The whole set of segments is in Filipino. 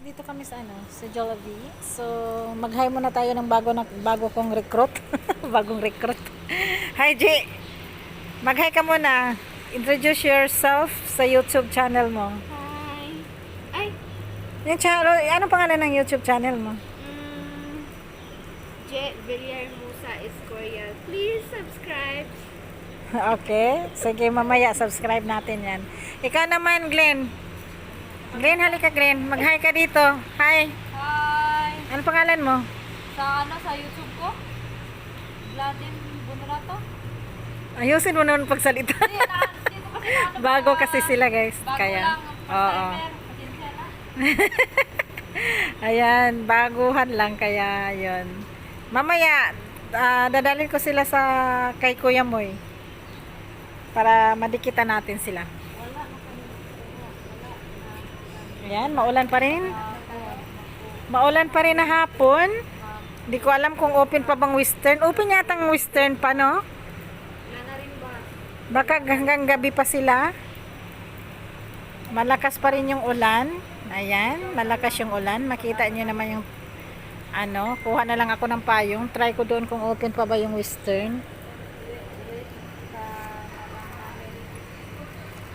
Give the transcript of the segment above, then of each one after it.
Dito kami sa sa Jollibee. So, mag-hi muna tayo ng bago kong recruit. Bagong recruit. Hi, G. Mag-hi ka muna. Introduce yourself sa YouTube channel mo. Hi. Ay. Yung channel, anong pangalan ng YouTube channel mo? Jet Villar Musa is Korea. Please subscribe. Okay. Sige, mamaya subscribe natin yan. Ikaw naman, Glenn. Glenn, halika Glenn. Mag-hi ka dito. Hi. Hi. Ano pangalan mo? Sa YouTube ko. Vladin Bunurato. Ayusin mo naman pagsalita. Bago kasi sila, guys. Kaya. Oo. Ayan, baguhan lang kaya 'yon. Mamaya dadalhin ko sila sa kay Kuya Moy para madikitan natin sila. Ayan, maulan pa rin. Maulan pa rin na hapon. Hindi ko alam kung open pa bang Western. Open yata ang Western pa, no? Baka hanggang gabi pa sila. Malakas pa rin yung ulan. Ayan, malakas yung ulan. Makita nyo naman yung kuha na lang ako ng payong. Try ko doon kung open pa ba yung Western.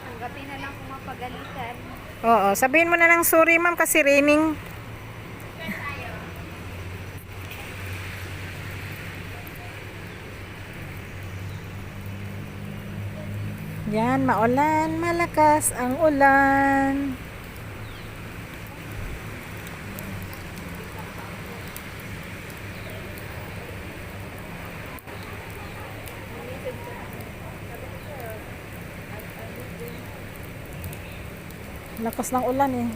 Tanggapin na lang kung mapagalitan. Oo, sabihin mo na lang sorry ma'am kasi raining. Yan, maulan, malakas ang ulan. Lakas ng ulan eh.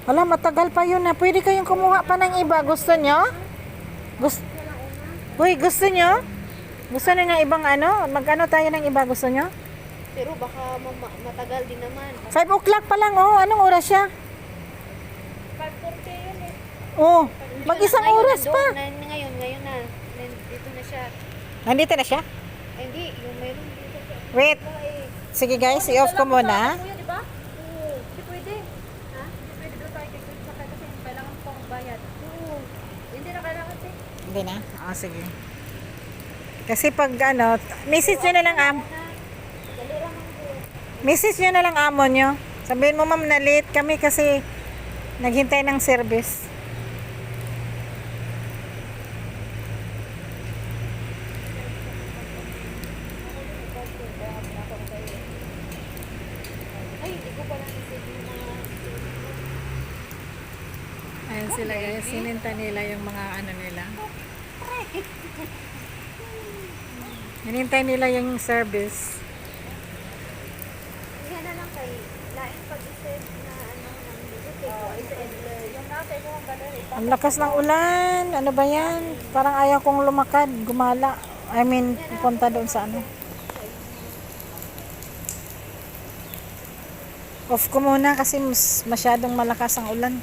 Wala, matagal pa yun na. Pwede kayong kumuha pa ng iba. Gusto nyo? Gusto nyo? Gusto nyo ng ibang Mag-ano tayo ng iba? Gusto nyo? Pero baka matagal din naman. 5 o'clock pa lang, oh. Anong oras siya? 5:40 yun eh. Oh, mag-isang oras pa. Ngayon na. Dito na siya. Nandito na siya? Ay, hindi, yung mayroon dito siya. Wait. Sige guys, i-off ko muna. Kuya, di ba? Oo. Hindi pwede. Ha? Hindi pwede doon tayo kay Kuya Sakay kasi kailangan pang bayad. Oo. Hindi na kailangan siya. Hindi na? Sige. Kasi pag message nyo na lang message nyo na lang amo nyo. Sabihin mo ma'am na late kami kasi naghintay ng service. Ay, hindi ko pala message yung mga... Ayan sila guys, sininta nila yung mga nila. Hinintay nila yung service. Yan na lang kay lain pag-isip na ng video. Yung nasa ito ang gallery. Ang lakas ng ulan. Ano ba yan? Parang ayaw kong lumakad, gumala. I mean, punta doon sa Off ko muna kasi masyadong malakas ang ulan.